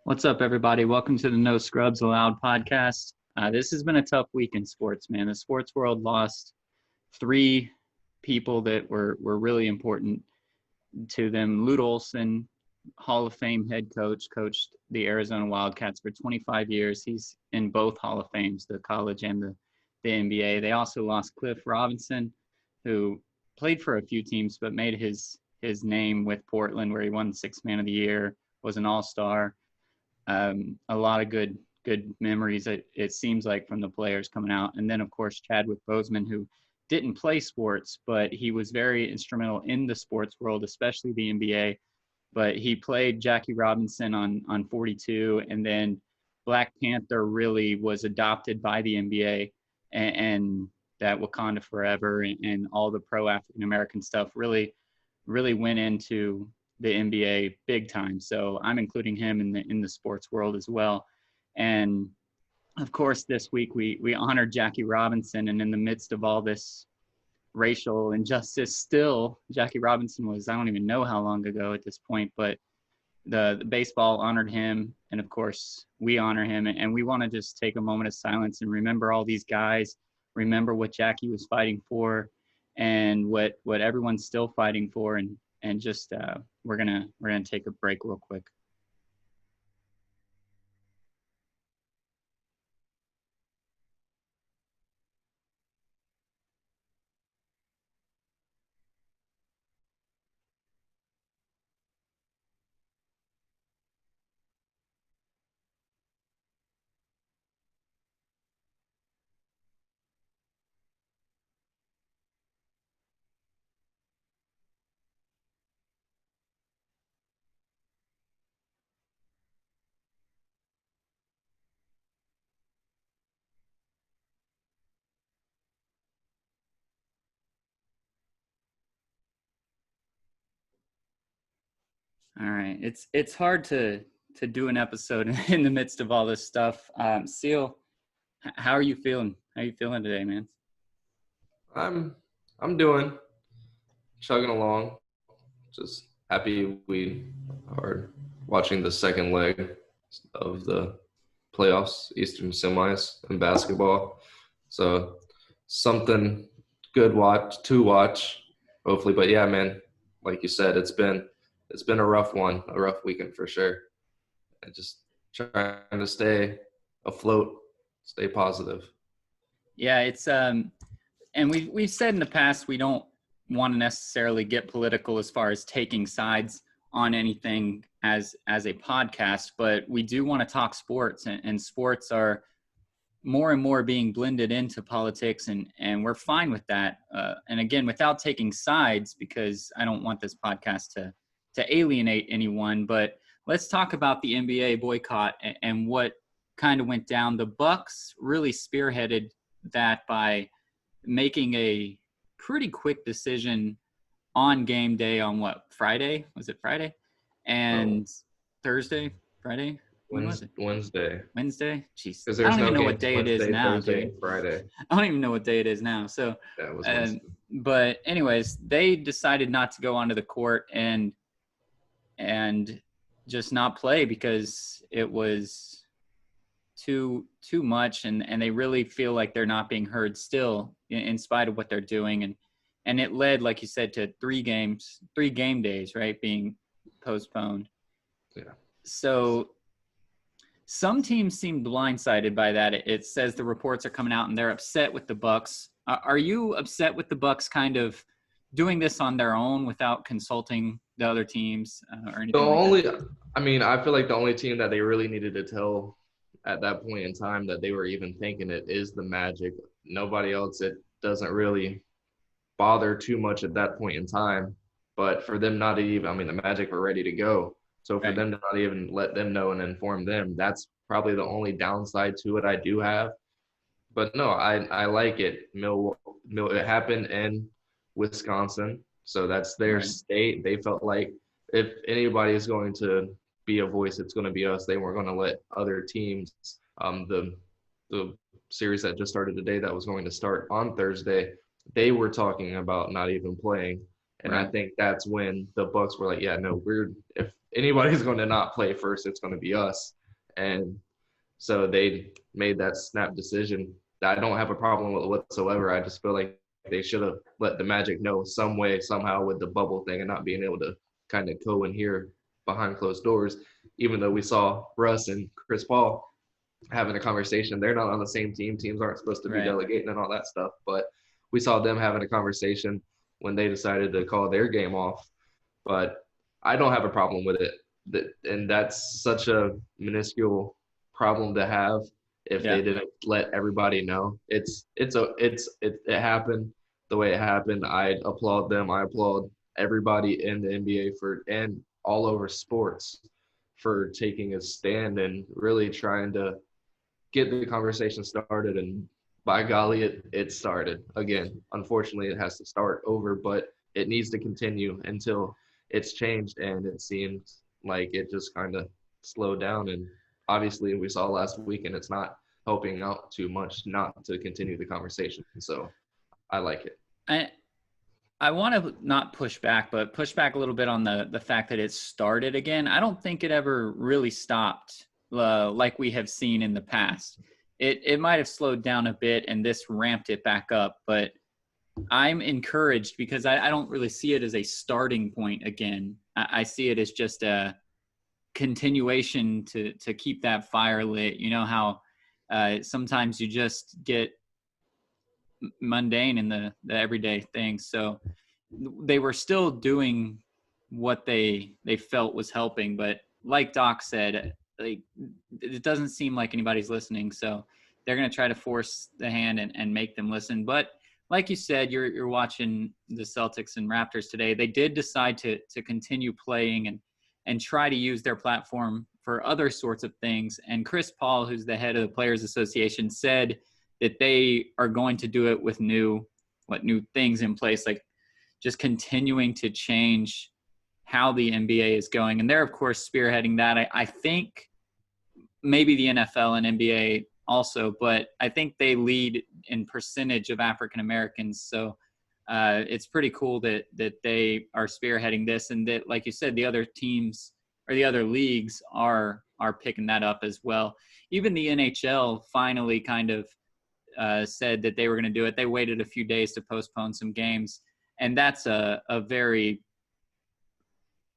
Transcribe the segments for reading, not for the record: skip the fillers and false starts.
What's up, everybody? Welcome to the No Scrubs Allowed podcast. This has been a tough week in sports, man. The sports world lost three people that were really important to them. Lute Olson, Hall of Fame head coach, coached the Arizona Wildcats for 25 years. He's in both Hall of Fames, the college and the NBA. They also lost Cliff Robinson, who played for a few teams but made his name with Portland, where he won Sixth Man of the Year, was an All-Star. A lot of good memories, it seems like, from the players coming out. And then, of course, Chadwick Boseman, who didn't play sports, but he was very instrumental in the sports world, especially the NBA. But he played Jackie Robinson on 42, and then Black Panther really was adopted by the NBA, and that Wakanda Forever and all the pro African American stuff really went into the NBA big time. So I'm including him in the sports world as well. And of course, this week we honored Jackie Robinson, and in the midst of all this racial injustice, still Jackie Robinson was, I don't even know how long ago at this point, but the baseball honored him, and of course we honor him, and we want to just take a moment of silence and remember all these guys, remember what Jackie was fighting for, and what everyone's still fighting for, and just we're gonna take a break real quick. All right, it's hard to do an episode in the midst of all this stuff. Seal, how are you feeling? How are you feeling today, man? I'm doing chugging along. Just happy we are watching the second leg of the playoffs, Eastern semis in basketball. So something good to watch, hopefully. But yeah, man, like you said, it's been a rough one, a rough weekend for sure. And just trying to stay afloat, stay positive. Yeah, it's and we've said in the past we don't want to necessarily get political as far as taking sides on anything as a podcast, but we do want to talk sports, and sports are more and more being blended into politics, and we're fine with that. And again, without taking sides, because I don't want this podcast to alienate anyone, but let's talk about the NBA boycott and what kind of went down. The Bucks really spearheaded that by making a pretty quick decision on game day on what, Friday? Was it Friday? Oh, And Thursday, Friday? When was it? Wednesday. Wednesday? Jeez. Because I there's don't no even know what games day it is Wednesday, now, Thursday, dude. and Friday. I don't even know what day it is now. So, Yeah, it was um, Wednesday. but anyways, they decided not to go onto the court and just not play because it was too much, and they really feel like they're not being heard still in spite of what they're doing, and it led, like you said, to three game days, right, being postponed. Yeah. So some teams seem blindsided by that. It says the reports are coming out and they're upset with the Bucks. Are you upset with the Bucks kind of doing this on their own without consulting the other teams or The anything like that? only, I mean, I feel like the only team that they really needed to tell at that point in time that they were even thinking it is the Magic. Nobody else, it doesn't really bother too much at that point in time. But for them not to even, I mean, the Magic were ready to go. So for Right. them to not even let them know and inform them, that's probably the only downside to it I do have. But no, I like it. It happened in Wisconsin, so that's their Right. state. They felt like if anybody is going to be a voice, it's going to be us. They weren't going to let other teams. The series that just started today, that was going to start on Thursday, they were talking about not even playing. And I Right. think that's when the Bucks were like, yeah, no, we're anybody's going to not play first, it's going to be us. And so they made that snap decision that I don't have a problem with whatsoever. I just feel like they should have let the Magic know some way, somehow with the bubble thing and not being able to kind of go in here behind closed doors, even though we saw Russ and Chris Paul having a conversation. They're not on the same team. Teams aren't supposed to be delegating and all that stuff. But we saw them having a conversation when they decided to call their game off. But I don't have a problem with it. And that's such a minuscule problem to have if they didn't let everybody know. It happened the way it happened. I applaud them. I applaud everybody in the NBA and all over sports for taking a stand and really trying to get the conversation started. And by golly, it started. Again, unfortunately, it has to start over, but it needs to continue until it's changed. And it seems like it just kind of slowed down. And obviously, we saw last week, and it's not helping out too much not to continue the conversation. So I like it. I want to not push back, but push back a little bit on the fact that it started again. I don't think it ever really stopped like we have seen in the past. It might have slowed down a bit, and this ramped it back up. But I'm encouraged because I don't really see it as a starting point again. I see it as just a continuation to keep that fire lit. You know how sometimes you just get mundane in the everyday things. So they were still doing what they felt was helping, but like Doc said, like, it doesn't seem like anybody's listening. So they're going to try to force the hand and make them listen. But like you said, you're watching the Celtics and Raptors today. They did decide to continue playing and try to use their platform for other sorts of things. And Chris Paul, who's the head of the Players Association, said that they are going to do it with new things in place, like just continuing to change how the NBA is going. And they're, of course, spearheading that. I think maybe the NFL and NBA also, but I think they lead in percentage of African Americans. So it's pretty cool that they are spearheading this, and that, like you said, the other teams or the other leagues are picking that up as well. Even the NHL finally kind of said that they were going to do it. They waited a few days to postpone some games, and that's a very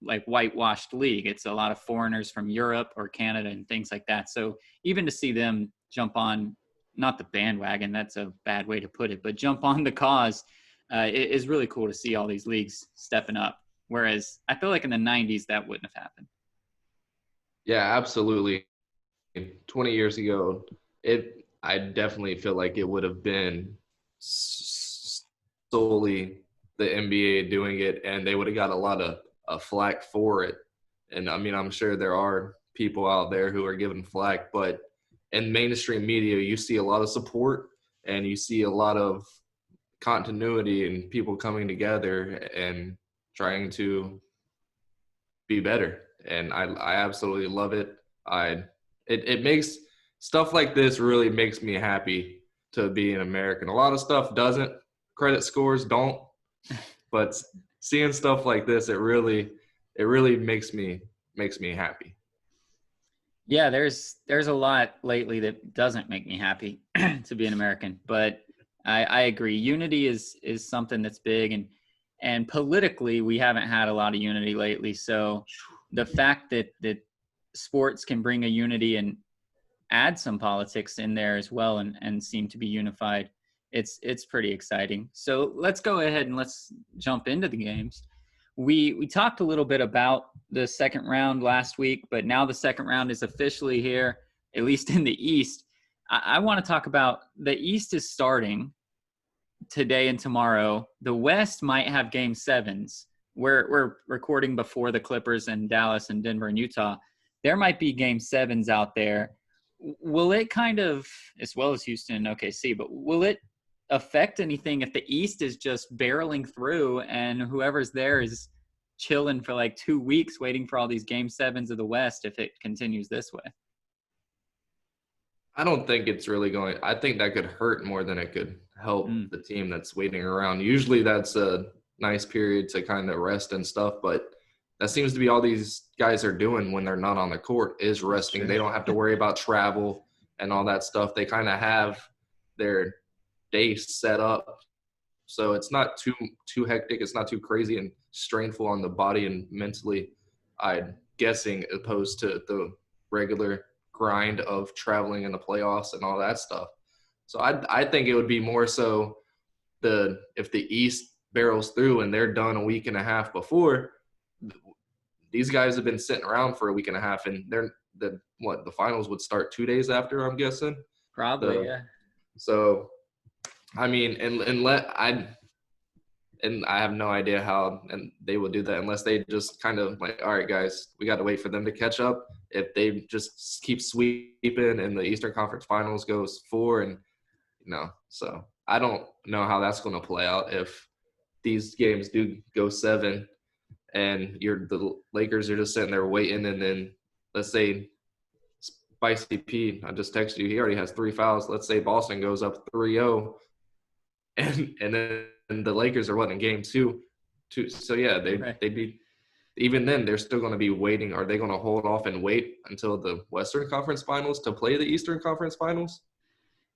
like whitewashed league. It's a lot of foreigners from Europe or Canada and things like that. So even to see them jump on, not the bandwagon, that's a bad way to put it, but jump on the cause, it is really cool to see all these leagues stepping up. Whereas I feel like in the 90s, that wouldn't have happened. Yeah, absolutely. 20 years ago, I definitely feel like it would have been solely the NBA doing it, and they would have got a lot of flack for it. And I mean, I'm sure there are people out there who are giving flack, but in mainstream media, you see a lot of support and you see a lot of continuity and people coming together and trying to be better. And I absolutely love it. It makes stuff like this really makes me happy to be an American. A lot of stuff doesn't. Credit scores don't. But seeing stuff like this, it really makes me happy. Yeah, there's a lot lately that doesn't make me happy to be an American, but I agree. Unity is something that's big, and politically we haven't had a lot of unity lately. So the fact that sports can bring a unity and add some politics in there as well and seem to be unified, it's pretty exciting. So let's go ahead and let's jump into the games. We talked a little bit about the second round last week, but now the second round is officially here, at least in the East. I want to talk about the East is starting today and tomorrow. The West might have game sevens. We're recording before the Clippers and Dallas and Denver and Utah. There might be game sevens out there. Will it kind of, as well as Houston and OKC, but will it affect anything if the East is just barreling through and whoever's there is chilling for like 2 weeks waiting for all these game sevens of the West if it continues this way? I don't think it's really going – I think that could hurt more than it could help the team that's waiting around. Usually that's a nice period to kind of rest and stuff, but that seems to be all these guys are doing when they're not on the court is resting. They don't have to worry about travel and all that stuff. They kind of have their day set up, so it's not too hectic. It's not too crazy and strainful on the body and mentally, I'm guessing, opposed to the regular grind of traveling in the playoffs and all that stuff. So I think it would be more so if the East barrels through and they're done a week and a half before. These guys have been sitting around for a week and a half, and the finals would start 2 days after, I'm guessing. Probably, yeah. So, I mean, I have no idea how and they will do that unless they just kind of like, all right, guys, we got to wait for them to catch up. If they just keep sweeping and the Eastern Conference Finals goes 4 and so I don't know how that's going to play out if these games do go 7 and the Lakers are just sitting there waiting, and then let's say Spicy P, I just texted you, he already has 3 fouls. Let's say Boston goes up 3-0, and then the Lakers are in game 2. So yeah, they'd be, even then they're still going to be waiting. Are they going to hold off and wait until the Western Conference Finals to play the Eastern Conference Finals?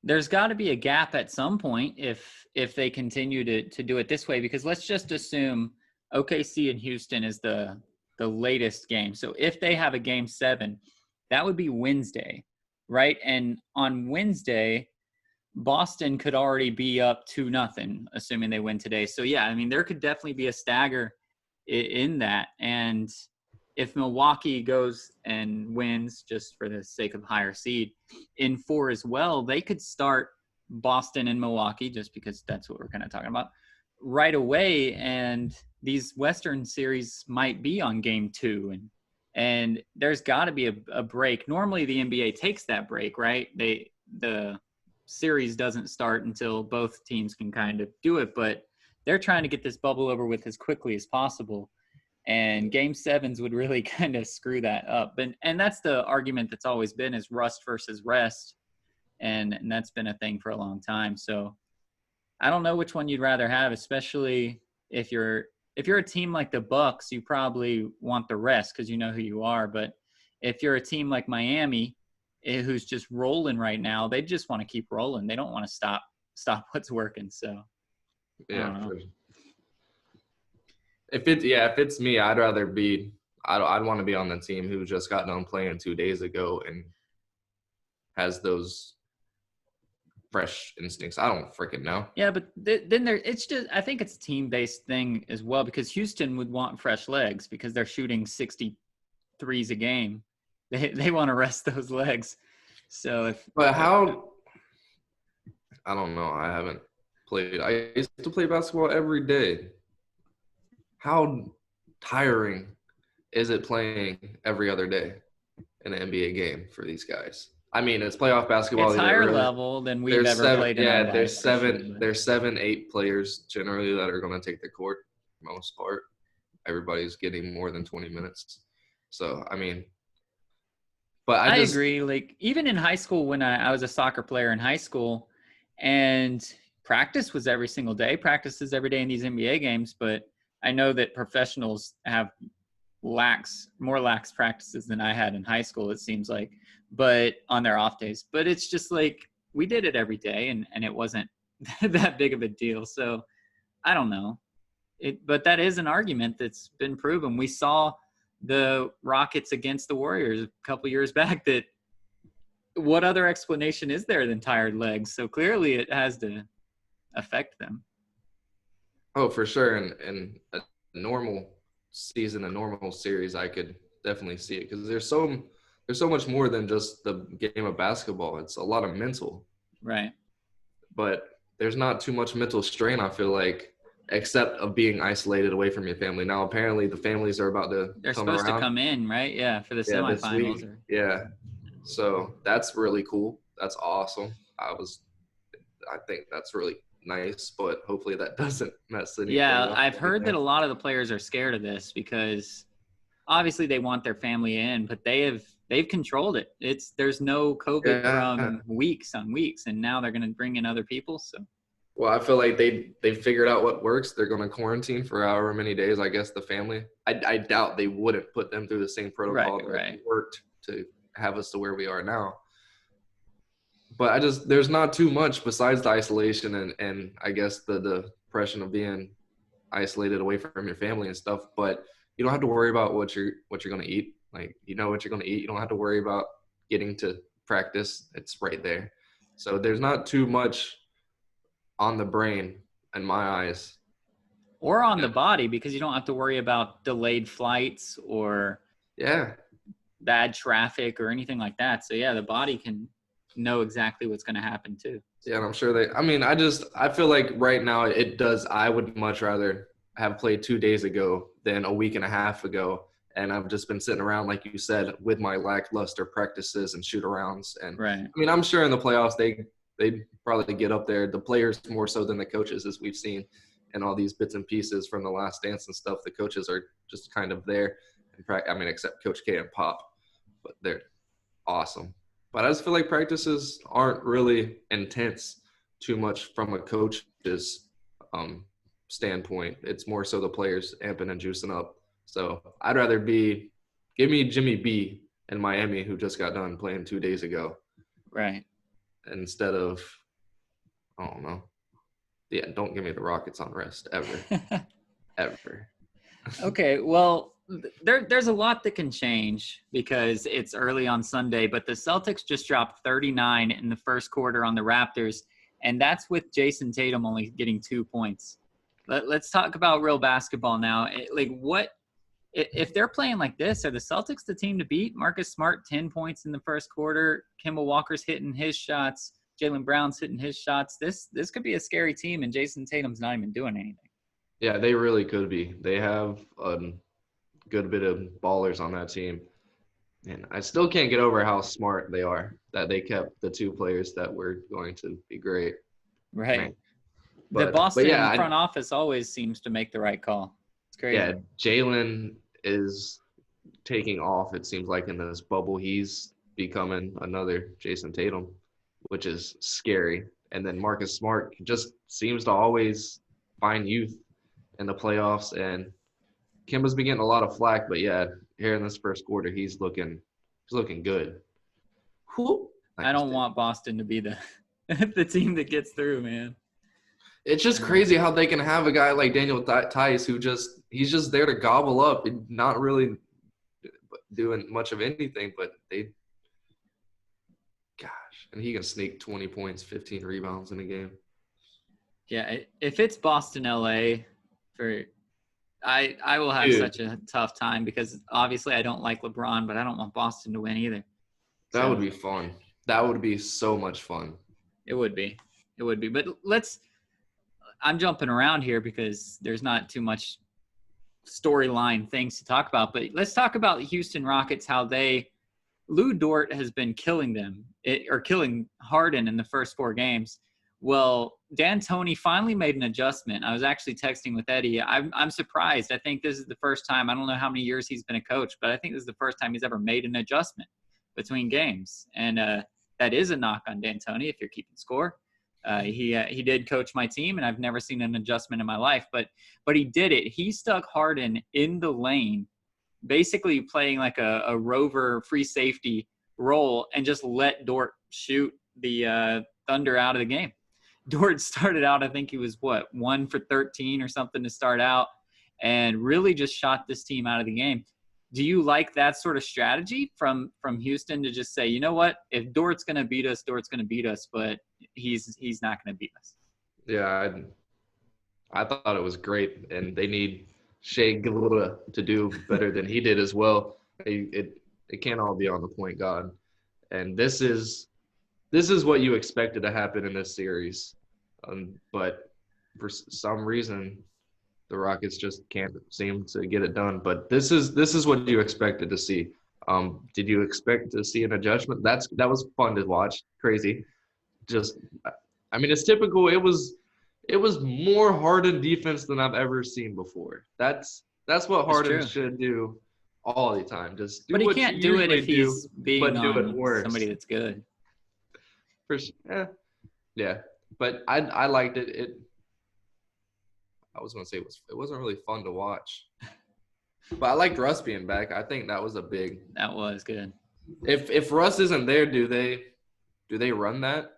There's got to be a gap at some point if they continue to do it this way, because let's just assume OKC and Houston is the latest game. So if they have a game 7, that would be Wednesday, right? And on Wednesday, Boston could already be up 2-0, assuming they win today. So yeah, I mean, there could definitely be a stagger in that. And if Milwaukee goes and wins, just for the sake of higher seed, in 4 as well, they could start Boston and Milwaukee, just because that's what we're kind of talking about, right away. And these Western series might be on game 2. And there's got to be a break. Normally the NBA takes that break, right? The series doesn't start until both teams can kind of do it, but they're trying to get this bubble over with as quickly as possible. And game 7s would really kind of screw that up. And that's the argument that's always been, is rust versus rest. And that's been a thing for a long time. So I don't know which one you'd rather have, especially if you're a team like the Bucks, you probably want the rest because you know who you are. But if you're a team like Miami, who's just rolling right now, they just want to keep rolling. They don't want to stop what's working. So yeah. If it's me, I'd rather be. I'd want to be on the team who just got done playing 2 days ago and has those fresh instincts. I don't freaking know. Yeah, but then it's just, I think it's a team-based thing as well, because Houston would want fresh legs because they're shooting 63s a game. They want to rest those legs. So I don't know. I haven't played. I used to play basketball every day. How tiring is it playing every other day in an NBA game for these guys? I mean, it's playoff basketball. It's higher level than we've ever played in our life. There's 7-8 players generally that are going to take the court for the most part. Everybody's getting more than 20 minutes. So, I mean, but I agree. Like, even in high school, when I was a soccer player in high school, and practice was every single day. Practice is every day in these NBA games, but I know that professionals have more lax practices than I had in high school, it seems like, but on their off days. But it's just like, we did it every day, and it wasn't that big of a deal. So I don't know. But that is an argument that's been proven. We saw the Rockets against the Warriors a couple years back. That what other explanation is there than tired legs? So clearly it has to affect them. Oh, for sure. And a normal season, a normal series, I could definitely see it, because there's so much more than just the game of basketball. It's a lot of mental. Right. But there's not too much mental strain, I feel like, except of being isolated away from your family. Now, apparently the families are about to They're supposed to come in, right? Yeah, for the semifinals. Yeah. So that's really cool. That's awesome. I think that's really nice, but hopefully that doesn't mess anything up. I've heard that a lot of the players are scared of this because obviously they want their family in, but they've controlled it. There's no COVID from weeks on weeks, and now they're going to bring in other people. So Well, I feel like they figured out what works. They're going to quarantine for however many days. I guess the family. I doubt they wouldn't put them through the same protocol that worked to have us to where we are now. But there's not too much besides the isolation and I guess the depression of being isolated away from your family and stuff. But you don't have to worry about what you're going to eat. Like, you know what you're going to eat. You don't have to worry about getting to practice. It's right there. So there's not too much on the brain in my eyes. Or on the body, because you don't have to worry about delayed flights or bad traffic or anything like that. So, yeah, the body can know exactly what's going to happen too. Yeah, and I'm sure I feel like right now it does. I would much rather have played 2 days ago than a week and a half ago. And I've just been sitting around, like you said, with my lackluster practices and shoot-arounds. And I mean, I'm sure in the playoffs they probably get up there. The players more so than the coaches, as we've seen, and all these bits and pieces from the Last Dance and stuff. The coaches are just kind of there. I mean, except Coach K and Pop, but they're awesome. But I just feel like practices aren't really intense too much from a coach's standpoint. It's more so the players amping and juicing up. So I'd rather give me Jimmy B in Miami, who just got done playing 2 days ago. Right. Instead of, I don't know. Yeah, don't give me the Rockets on rest ever. Ever. Okay, well, there's a lot that can change because it's early on Sunday, but the Celtics just dropped 39 in the first quarter on the Raptors, and that's with Jason Tatum only getting 2 points. Let's talk about real basketball now. If they're playing like this, are the Celtics the team to beat? Marcus Smart, 10 points in the first quarter. Kemba Walker's hitting his shots. Jaylen Brown's hitting his shots. This could be a scary team, and Jason Tatum's not even doing anything. Yeah, they really could be. They have a good bit of ballers on that team. And I still can't get over how smart they are, that they kept the 2 players that were going to be great. Right. The Boston front office always seems to make the right call. It's crazy. Yeah, Jaylen is taking off, it seems like, in this bubble. He's becoming another Jason Tatum, which is scary. And then Marcus Smart just seems to always find youth in the playoffs. And Kemba's been getting a lot of flack, but yeah, here in this first quarter, he's looking good. I don't want Boston to be the the team that gets through, man. It's just crazy how they can have a guy like Daniel Theis who he's just there to gobble up and not really doing much of anything, but and he can sneak 20 points, 15 rebounds in a game. Yeah, if it's Boston, LA, I will have such a tough time because obviously I don't like LeBron, but I don't want Boston to win either. That would be fun. That would be so much fun. It would be. But I'm jumping around here because there's not too much storyline things to talk about, but let's talk about the Houston Rockets, how Lou Dort has been killing them, or killing Harden in the first 4 games. Well, D'Antoni finally made an adjustment. I was actually texting with Eddie. I'm surprised. I think this is the first time. I don't know how many years he's been a coach, but I think this is the first time he's ever made an adjustment between games. And that is a knock on D'Antoni if you're keeping score. He did coach my team, and I've never seen an adjustment in my life. But he did it. He stuck Harden in the lane, basically playing like a rover free safety role, and just let Dort shoot the Thunder out of the game. Dort started out, I think he was 1 for 13 or something to start out, and really just shot this team out of the game. Do you like that sort of strategy from Houston to just say, you know what, if Dort's going to beat us, Dort's going to beat us, but he's not going to beat us? Yeah, I thought it was great, and they need Shea Gilda to do better than he did as well. It can't all be on the point guard, and this is what you expected to happen in this series, but for some reason the Rockets just can't seem to get it done. But this is what you expected to see. Did you expect to see an adjustment? That was fun to watch. Crazy. I mean, it's typical. It was more Harden defense than I've ever seen before. That's what Harden should do all the time. Just do, but he can't do it if he's being on somebody that's good. Yeah. but I liked it. I was gonna say it wasn't really fun to watch, but I liked Russ being back. I think that was a big. That was good. If Russ isn't there, do they run that?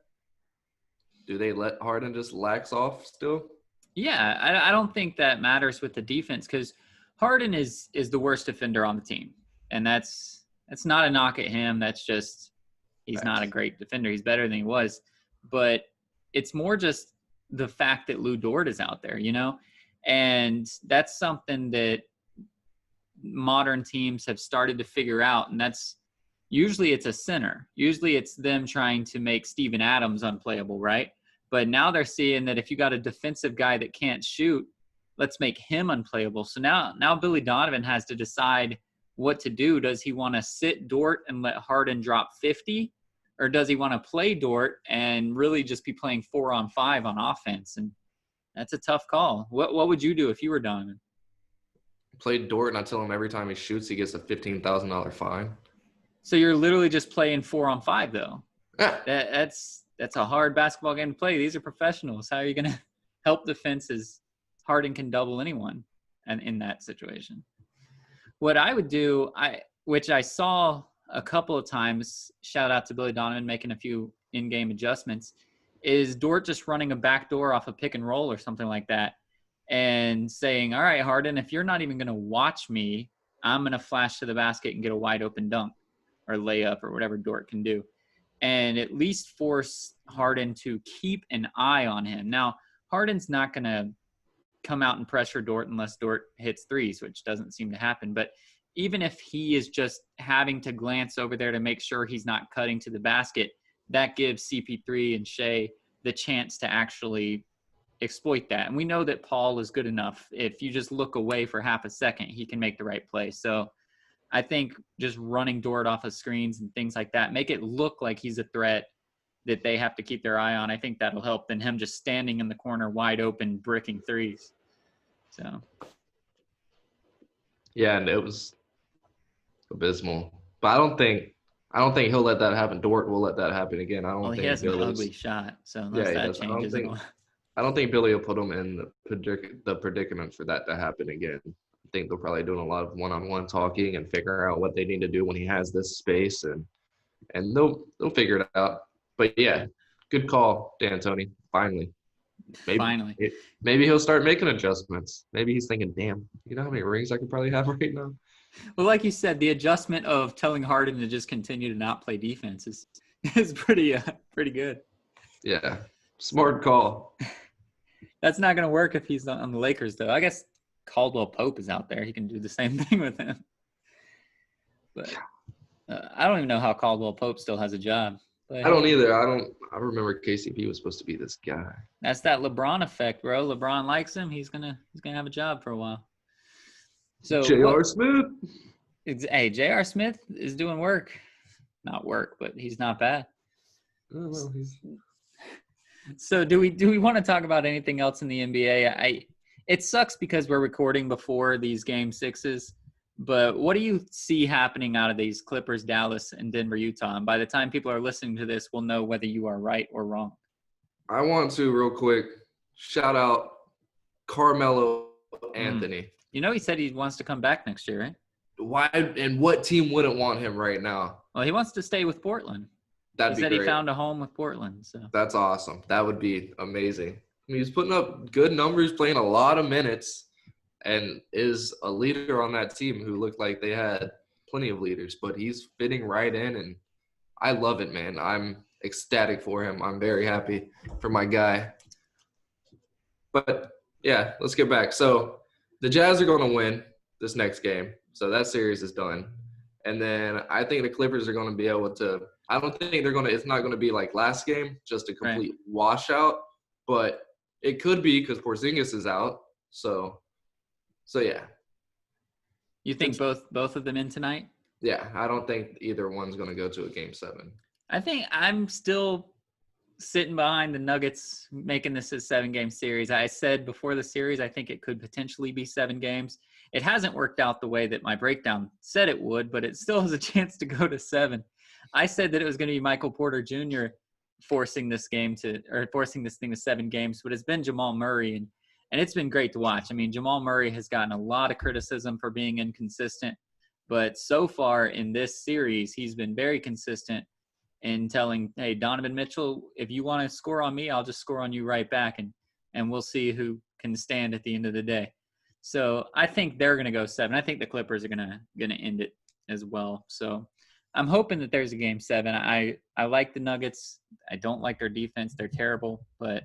Do they let Harden just lax off still? Yeah, I don't think that matters with the defense because Harden is the worst defender on the team, and that's not a knock at him. That's just he's not a great defender. He's better than he was, but it's more just the fact that Lou Dort is out there, and that's something that modern teams have started to figure out, and that's usually it's a center. Usually it's them trying to make Steven Adams unplayable, right? But now they're seeing that if you got a defensive guy that can't shoot, let's make him unplayable. So now Billy Donovan has to decide what to do. Does he want to sit Dort and let Harden drop 50? Or does he want to play Dort and really just be playing 4-on-5 on offense? And that's a tough call. What would you do if you were Donovan? Play Dort, and I tell him every time he shoots, he gets a $15,000 fine. So you're literally just playing 4-on-5, though. Yeah. That's a hard basketball game to play. These are professionals. How are you going to help defenses? Harden can double anyone and in that situation. What I would do, which I saw a couple of times, shout out to Billy Donovan making a few in-game adjustments, is Dort just running a backdoor off a pick and roll or something like that and saying, all right, Harden, if you're not even going to watch me, I'm going to flash to the basket and get a wide open dunk or layup or whatever Dort can do. And at least force Harden to keep an eye on him. Now, Harden's not going to come out and pressure Dort unless Dort hits threes, which doesn't seem to happen. But even if he is just having to glance over there to make sure he's not cutting to the basket, that gives CP3 and Shea the chance to actually exploit that. And we know that Paul is good enough. If you just look away for half a second, he can make the right play. So I think just running Dort off of screens and things like that, make it look like he's a threat that they have to keep their eye on. I think that'll help than him just standing in the corner wide open, bricking threes. So. Yeah, and it was abysmal. But I don't think he'll let that happen. Dort will let that happen again. I don't think he has Billy's, an ugly shot, so unless that changes. I don't think Billy will put him in the predicament for that to happen again. I think they're probably doing a lot of one-on-one talking and figuring out what they need to do when he has this space, and they'll figure it out. But yeah, good call, D'Antoni. Finally. Maybe he'll start making adjustments. Maybe he's thinking, damn, you know how many rings I could probably have right now? Well, like you said, the adjustment of telling Harden to just continue to not play defense is pretty good. Yeah, smart call. That's not going to work if he's on the Lakers, though. I guess Caldwell Pope is out there. He can do the same thing with him. But I don't even know how Caldwell Pope still has a job. But I don't either. I remember KCP was supposed to be this guy. That's that LeBron effect, bro. LeBron likes him. He's gonna have a job for a while. So J.R. Smith. Hey, J.R. Smith is doing work. Not work, but he's not bad. Oh, well, So do we want to talk about anything else in the NBA? It sucks because we're recording before these game sixes, but what do you see happening out of these Clippers, Dallas, and Denver, Utah? And by the time people are listening to this, we'll know whether you are right or wrong. I want to real quick shout out Carmelo Anthony. You know, he said he wants to come back next year, right? Why and what team wouldn't want him right now? Well, he wants to stay with Portland. That'd be great. He found a home with Portland. So that's awesome. That would be amazing. I mean, he's putting up good numbers, playing a lot of minutes, and is a leader on that team who looked like they had plenty of leaders. But he's fitting right in, and I love it, man. I'm ecstatic for him. I'm very happy for my guy. But, yeah, let's get back. So the Jazz are going to win this next game. So that series is done. And then I think the Clippers are going to be able to – I don't think they're going to – it's not going to be like last game, just a complete washout. But it could be because Porzingis is out. So yeah. You think both of them in tonight? Yeah, I don't think either one's going to go to a Game 7. I think I'm still sitting behind the Nuggets making this a 7-game series. I said before the series I think it could potentially be 7 games. It hasn't worked out the way that my breakdown said it would, but it still has a chance to go to 7. I said that it was going to be Michael Porter Jr. forcing this thing to 7 games, but it's been Jamal Murray, and it's been great to watch. I mean, Jamal Murray has gotten a lot of criticism for being inconsistent, but so far in this series, he's been very consistent in telling, hey, Donovan Mitchell, if you want to score on me, I'll just score on you right back, and we'll see who can stand at the end of the day. So I think they're going to go 7. I think the Clippers are going to end it as well. So I'm hoping that there's a game 7. I like the Nuggets. I don't like their defense. They're terrible. But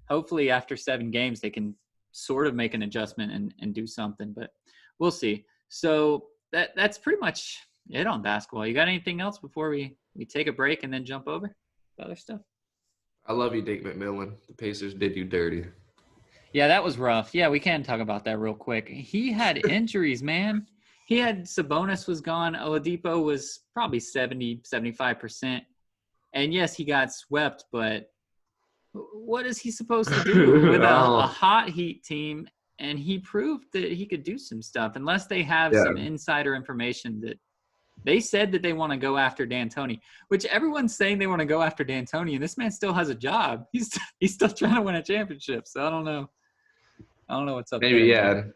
hopefully after 7 games, they can sort of make an adjustment and do something. But we'll see. So that's pretty much it on basketball. You got anything else before we take a break and then jump over to other stuff? I love you, Nate McMillan. The Pacers did you dirty. Yeah, that was rough. Yeah, we can talk about that real quick. He had injuries, man. He had Sabonis was gone. Oladipo was probably 70, 75%. And yes, he got swept, but what is he supposed to do with a hot Heat team? And he proved that he could do some stuff unless they have some insider information that they said that they want to go after D'Antoni, which everyone's saying they want to go after D'Antoni, and this man still has a job. He's still trying to win a championship, so I don't know. I don't know what's up Maybe, there.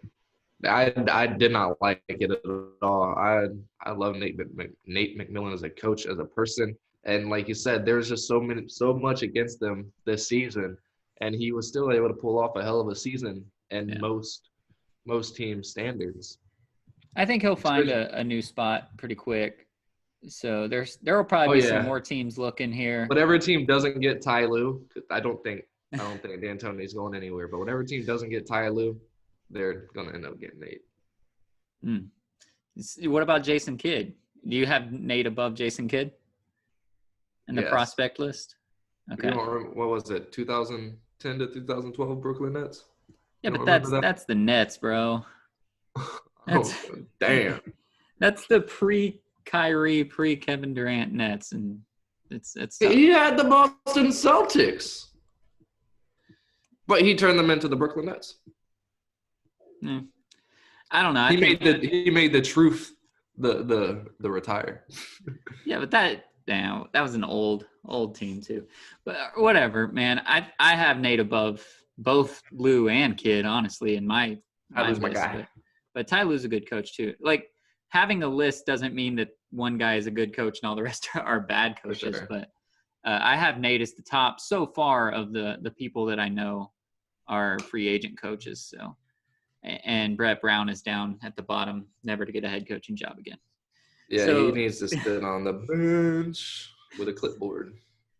yeah. I did not like it at all. I love Nate McMillan as a coach, as a person, and like you said, there's just so much against them this season, and he was still able to pull off a hell of a season in most team standards. I think he'll find a new spot pretty quick. So there will probably be some more teams looking here. Whatever team doesn't get Ty Lue, I don't think D'Antoni's going anywhere. But whatever team doesn't get Ty Lue, they're gonna end up getting Nate. What about Jason Kidd? Do you have Nate above Jason Kidd in the prospect list? Okay. You don't remember, what was it? 2010 to 2012 Brooklyn Nets. Yeah, but that's the Nets, bro. Damn. That's the pre-Kyrie, pre-Kevin Durant Nets, and it's tough. He had the Boston Celtics, but he turned them into the Brooklyn Nets. I don't know. He made the truth the retire. Yeah, but that was an old team too. But whatever, man. I have Nate above both Lue and Kidd, honestly, in my lose my guy. But Ty Lue's a good coach too. Like, having a list doesn't mean that one guy is a good coach and all the rest are bad coaches. Sure. But I have Nate as the top so far of the people that I know are free agent coaches. So, and Brett Brown is down at the bottom, never to get a head coaching job again. Yeah, so, he needs to sit on the bench with a clipboard.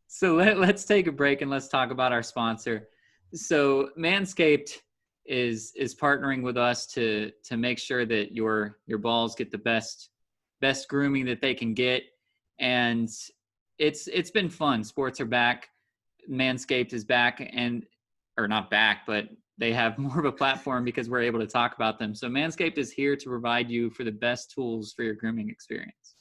So let's take a break and let's talk about our sponsor. So Manscaped is partnering with us to make sure that your balls get the best grooming that they can get, and it's been fun. Sports are back. Manscaped is back, or not back, but they have more of a platform because we're able to talk about them. So Manscaped is here to provide you for the best tools for your grooming experience.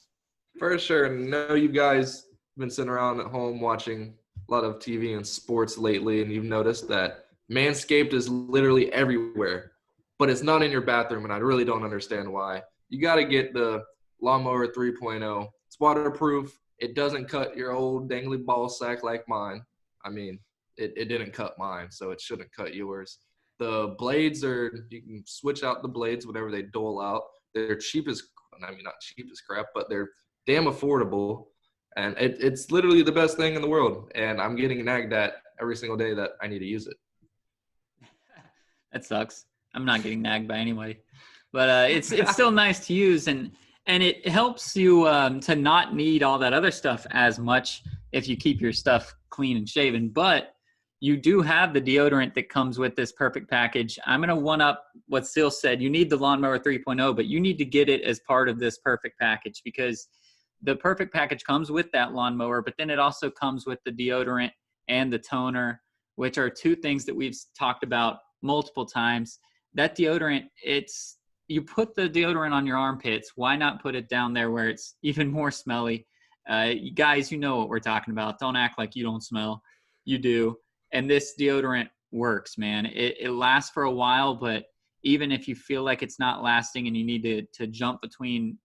For sure. I know you guys have been sitting around at home watching a lot of TV and sports lately, and you've noticed that Manscaped is literally everywhere, but it's not in your bathroom, and I really don't understand why. You got to get the Lawnmower 3.0. It's waterproof. It doesn't cut your old dangly ball sack like mine. I mean, it didn't cut mine, so it shouldn't cut yours. The blades you can switch out the blades whenever they dole out. They're cheap as – I mean, not cheap as crap, but they're damn affordable. And it's literally the best thing in the world, and I'm getting nagged at every single day that I need to use it. That sucks. I'm not getting nagged by anybody, but it's still nice to use, and it helps you to not need all that other stuff as much if you keep your stuff clean and shaven. But you do have the deodorant that comes with this perfect package. I'm gonna one up what Seal said. You need the Lawnmower 3.0, but you need to get it as part of this perfect package, because the perfect package comes with that lawnmower, but then it also comes with the deodorant and the toner, which are two things that we've talked about multiple times. That deodorant, you put the deodorant on your armpits. Why not put it down there where it's even more smelly? Guys, you know what we're talking about. Don't act like you don't smell. You do. And this deodorant works, man. It lasts for a while, but even if you feel like it's not lasting and you need to jump between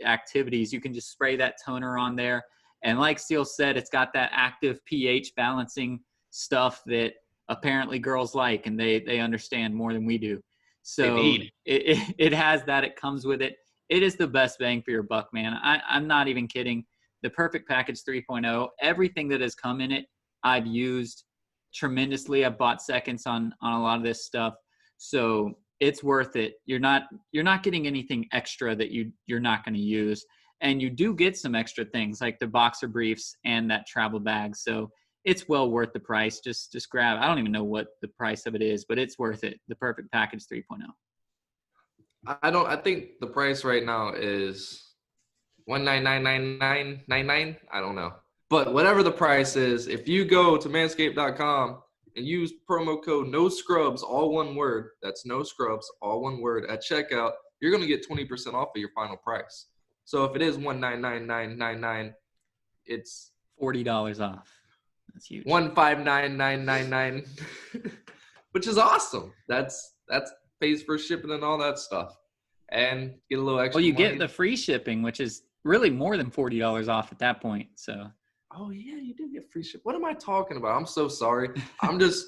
activities, you can just spray that toner on there And like Steele said, it's got that active pH balancing stuff that apparently girls like, and they understand more than we do. So it has that. It comes with it. It is the best bang for your buck, man. I'm not even kidding. The Perfect Package 3.0, everything that has come in it, I've used tremendously. I've bought seconds on a lot of this stuff. So it's worth it. You're not getting anything extra that you're not going to use. And you do get some extra things like the boxer briefs and that travel bag. So it's well worth the price. Just grab. I don't even know what the price of it is, but it's worth it. The Perfect Package 3.0. I think the price right now is $199.99. I don't know. But whatever the price is, if you go to manscaped.com and use promo code NOSCRUBS, all one word, that's No Scrubs, all one word, at checkout, you're going to get 20% off of your final price. So if it is $199.99, it's $40 off. That's huge. $159.999, which is awesome. That's pays for shipping and all that stuff, and get a little extra. Well, you money. get the free shipping, which is really more than $40 off at that point. So. Oh yeah, you do get free ship. What am I talking about? I'm so sorry. I'm just.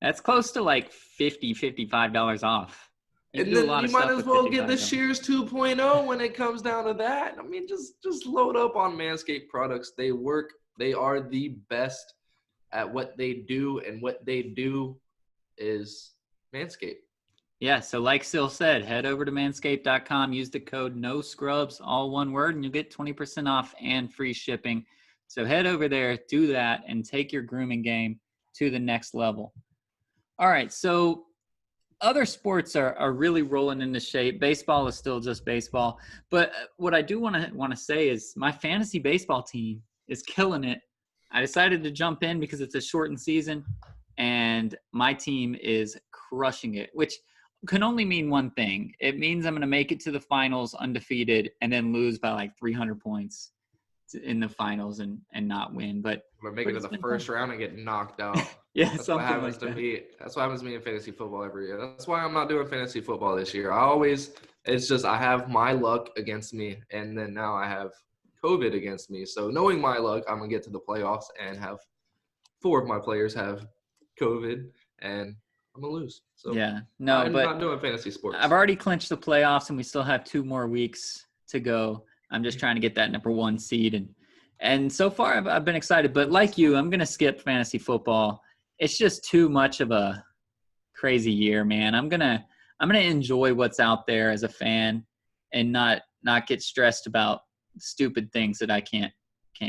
That's close to like $55 off. And then you might as well get the Shears 2.0 when it comes down to that. I mean, just load up on Manscaped products. They work. They are the best at what they do, and what they do is Manscaped. Yeah, so like Sil said, head over to manscaped.com, use the code NOSCRUBS, all one word, and you'll get 20% off and free shipping. So head over there, do that, and take your grooming game to the next level. All right, so other sports are really rolling into shape. Baseball is still just baseball. But what I do want to say is my fantasy baseball team is killing it. I decided to jump in because it's a shortened season, and my team is crushing it, which can only mean one thing. It means I'm going to make it to the finals undefeated and then lose by like 300 points in the finals and not win. But we're making it to the first round and get knocked out. Yeah, that's what happens like to me. That's what happens to me in fantasy football every year. That's why I'm not doing fantasy football this year. It's just I have my luck against me, and then now I have COVID against me. So knowing my luck, I'm gonna get to the playoffs and have 4 of my players have COVID, and I'm gonna lose. So yeah, no, I'm but not doing fantasy sports. I've already clinched the playoffs, and we still have 2 more weeks to go. I'm just trying to get that number 1 seed, and so far I've been excited. But like you, I'm gonna skip fantasy football. It's just too much of a crazy year, man. I'm gonna enjoy what's out there as a fan, and not get stressed about stupid things that I can't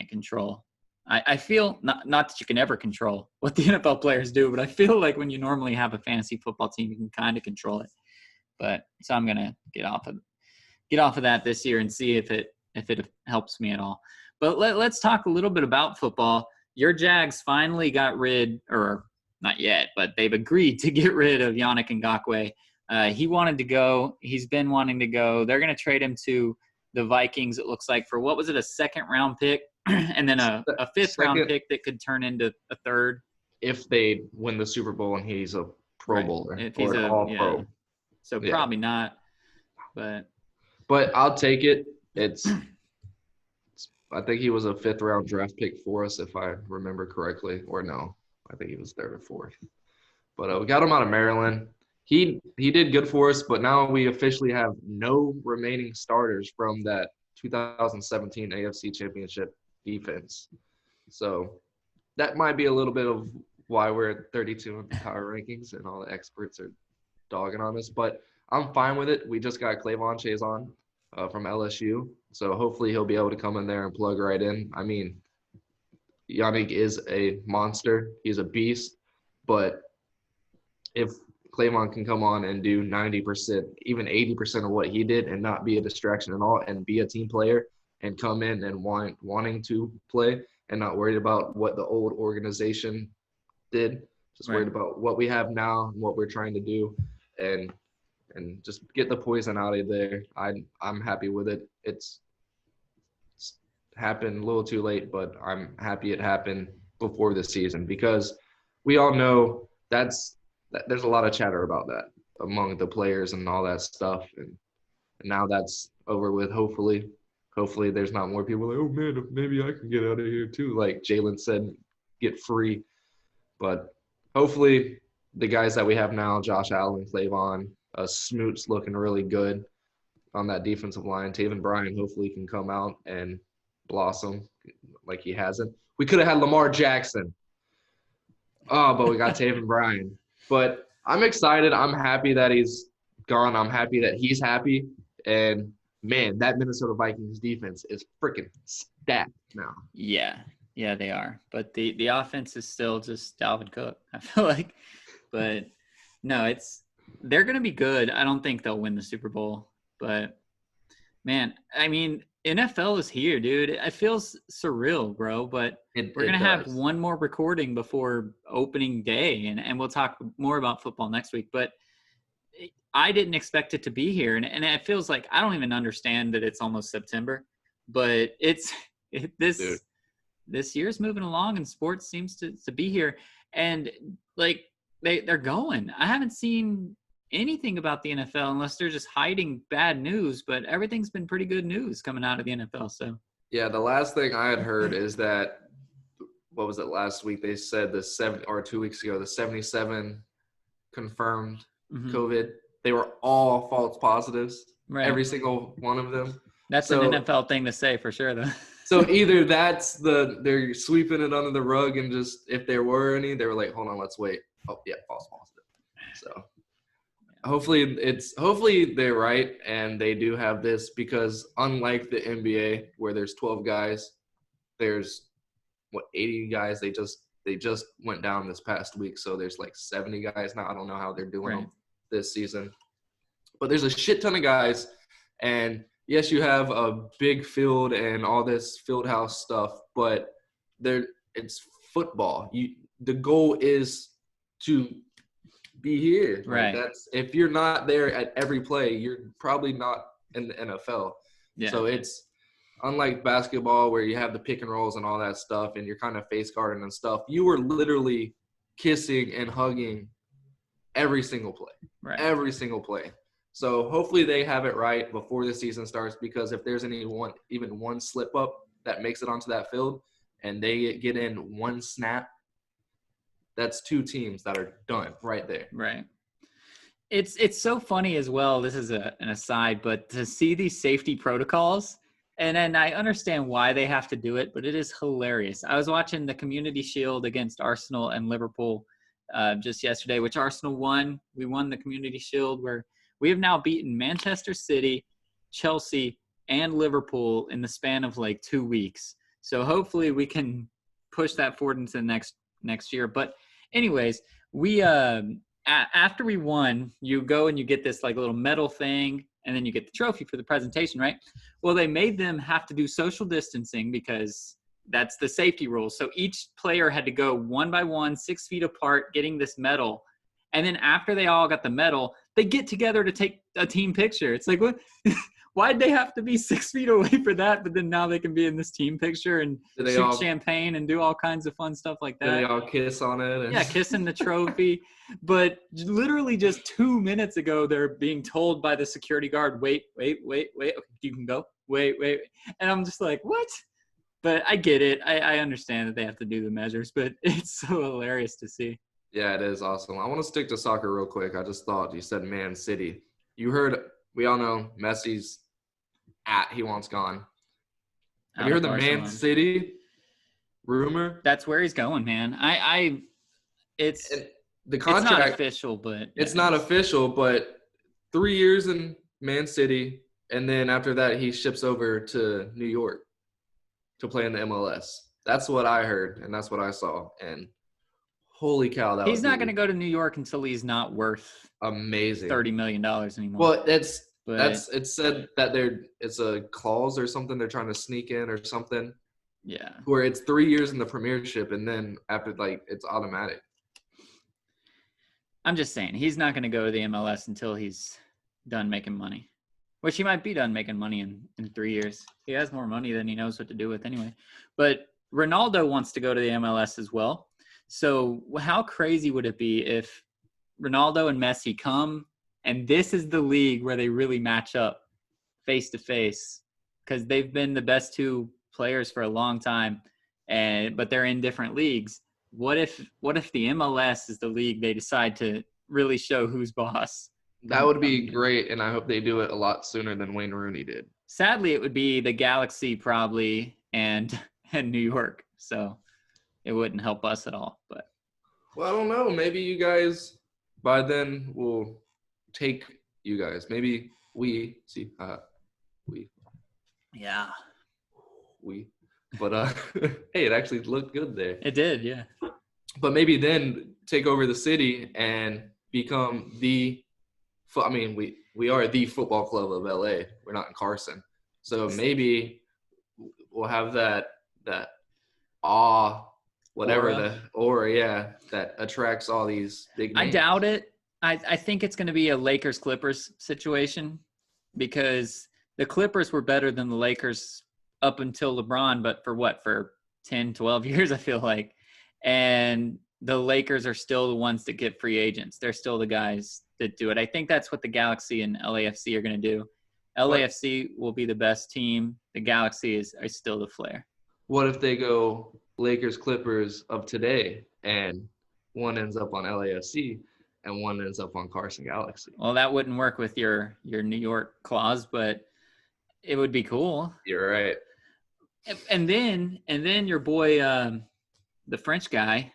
control. I feel not that you can ever control what the NFL players do, but I feel like when you normally have a fantasy football team, you can kind of control it. But so I'm gonna get off of that this year and see if it helps me at all. But let's talk a little bit about football. Your Jags finally got rid, or not yet, but they've agreed to get rid of Yannick Ngakoue. He wanted to go. He's been wanting to go. They're going to trade him to the Vikings, it looks like, for what was it, a 2nd-round pick, and then a 5th-round pick that could turn into a 3rd. If they win the Super Bowl and he's a Pro Bowler. If he's All-Pro. So probably not, but I'll take it. I think he was a 5th-round draft pick for us, if I remember correctly. Or no, I think he was 3rd or 4th. But we got him out of Maryland. He did good for us, but now we officially have no remaining starters from that 2017 AFC Championship defense. So that might be a little bit of why we're at 32 in the power rankings and all the experts are dogging on us. But I'm fine with it. We just got Clavon Chaisson from LSU. So hopefully he'll be able to come in there and plug right in. I mean, Yannick is a monster. He's a beast. But if Clavon can come on and do 90%, even 80% of what he did and not be a distraction at all and be a team player and come in and wanting to play and not worried about what the old organization did, just worried about what we have now and what we're trying to do and just get the poison out of there. I'm happy with it. It's happened a little too late, but I'm happy it happened before the season because we all know there's a lot of chatter about that among the players and all that stuff. And now that's over with. Hopefully hopefully there's not more people like, oh man, maybe I can get out of here too. Like Jalen said, get free. But hopefully the guys that we have now, Josh Allen, Clavon, Smoot's looking really good on that defensive line. Taven Bryan hopefully can come out and blossom like he hasn't. We could have had Lamar Jackson. Oh, but we got Taven Bryan. But I'm excited. I'm happy that he's gone. I'm happy that he's happy. And, man, that Minnesota Vikings defense is freaking stacked now. Yeah, they are. But the offense is still just Dalvin Cook, I feel like. But, no, they're going to be good. I don't think they'll win the Super Bowl. But, man, I mean, NFL is here, dude. It feels surreal, bro. But we're going to have one more recording before opening day, and we'll talk more about football next week. But I didn't expect it to be here, and it feels like I don't even understand that it's almost September. But this year's moving along, and sports seems to be here. And, like, they're going. I haven't seen anything about the NFL unless they're just hiding bad news, but everything's been pretty good news coming out of the NFL. So yeah, the last thing I had heard is that what was it last week? They said 2 weeks ago, the 77 confirmed COVID. They were all false positives. Right. Every single one of them. That's an NFL thing to say for sure, though. So either they're sweeping it under the rug and just if there were any, they were like, hold on, let's wait. Oh yeah, false positive. So hopefully they're right and they do have this, because unlike the NBA where there's 12 guys, there's 80 guys. They just went down this past week, so there's like 70 guys now. I don't know how they're doing them this season, but there's a shit ton of guys. And yes, you have a big field and all this field house stuff, but it's football. The goal is to be here. Right. If you're not there at every play, you're probably not in the NFL. Yeah. So it's unlike basketball where you have the pick and rolls and all that stuff and you're kind of face guarding and stuff. You were literally kissing and hugging every single play. Right. Every single play. So hopefully they have it right before the season starts, because if there's even one slip up that makes it onto that field and they get in one snap, that's 2 teams that are done right there. Right. It's so funny as well. This is an aside, but to see these safety protocols, and then I understand why they have to do it, but it is hilarious. I was watching the Community Shield against Arsenal and Liverpool just yesterday, which Arsenal won. We won the Community Shield, where we have now beaten Manchester City, Chelsea, and Liverpool in the span of like 2 weeks. So hopefully we can push that forward into the next year. But anyways, we after we won, you go and you get this like little medal thing, and then you get the trophy for the presentation, right? Well, they made them have to do social distancing because that's the safety rules. So each player had to go one by one, 6 feet apart, getting this medal. And then after they all got the medal, they get together to take a team picture. It's like, what? Why'd they have to be 6 feet away for that? But then now they can be in this team picture and shoot champagne and do all kinds of fun stuff like that. They all kiss on it. Yeah, kissing the trophy. But literally just 2 minutes ago, they're being told by the security guard, wait. Okay, you can go. Wait. And I'm just like, what? But I get it. I understand that they have to do the measures, but it's so hilarious to see. Yeah, it is awesome. I want to stick to soccer real quick. I just thought you said Man City. You heard, we all know Messi's he wants gone. Have you heard the Man City rumor? That's where he's going, man. It's the contract. It's not official, but it's not official. But 3 years in Man City, and then after that, he ships over to New York to play in the MLS. That's what I heard, and that's what I saw. And holy cow, he's not going to go to New York until he's not worth amazing $30 million anymore. Well, it said that it's a clause or something they're trying to sneak in or something. Yeah. Where it's 3 years in the Premiership, and then after it's automatic. I'm just saying he's not going to go to the MLS until he's done making money, which he might be done making money in 3 years. He has more money than he knows what to do with anyway. But Ronaldo wants to go to the MLS as well. So how crazy would it be if Ronaldo and Messi come, and this is the league where they really match up face to face because they've been the best two players for a long time, but they're in different leagues. What if the MLS is the league they decide to really show who's boss? That would be great, and I hope they do it a lot sooner than Wayne Rooney did. Sadly, it would be the Galaxy probably and New York, so it wouldn't help us at all. But well, I don't know. Maybe you guys by then will take you guys. Maybe we. yeah, But hey, it actually looked good there. it did, yeah. But maybe then take over the city and become the. I mean, we are the football club of LA. We're not in Carson, so maybe we'll have that awe, whatever aura, that attracts all these big names. I doubt it. I think it's going to be a Lakers-Clippers situation because the Clippers were better than the Lakers up until LeBron, but for 10, 12 years, I feel like. And the Lakers are still the ones that get free agents. They're still the guys that do it. I think that's what the Galaxy and LAFC are going to do. LAFC will be the best team. The Galaxy is still the flair. What if they go Lakers Clippers of today and one ends up on LAFC and one ends up on Carson Galaxy? Well, that wouldn't work with your New York clause, but it would be cool. You're right. And then your boy, the French guy.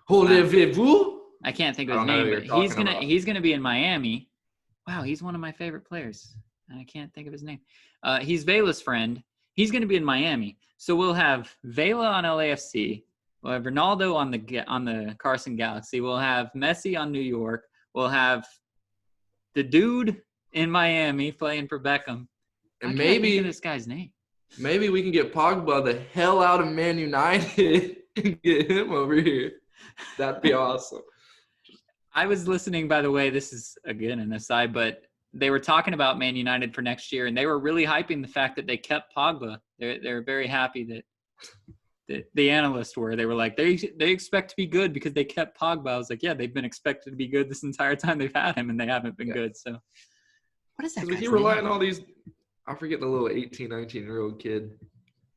Voulez-vous? I can't think of his name, but he's gonna be in Miami. Wow, he's one of my favorite players, and I can't think of his name. He's Vela's friend. He's gonna be in Miami, so we'll have Vela on LAFC. We'll have Ronaldo on the Carson Galaxy. We'll have Messi on New York. We'll have the dude in Miami playing for Beckham. And I can't think of this guy's name. Maybe we can get Pogba the hell out of Man United and get him over here. That'd be awesome. I was listening, by the way, this is, again, an aside, but they were talking about Man United for next year, and they were really hyping the fact that they kept Pogba. They're very happy that the analysts were. They were like, they expect to be good because they kept Pogba. I was like, yeah, they've been expected to be good this entire time they've had him, and they haven't been good. So what is that guy's name? You rely on all these – I forget the little 18, 19-year-old kid.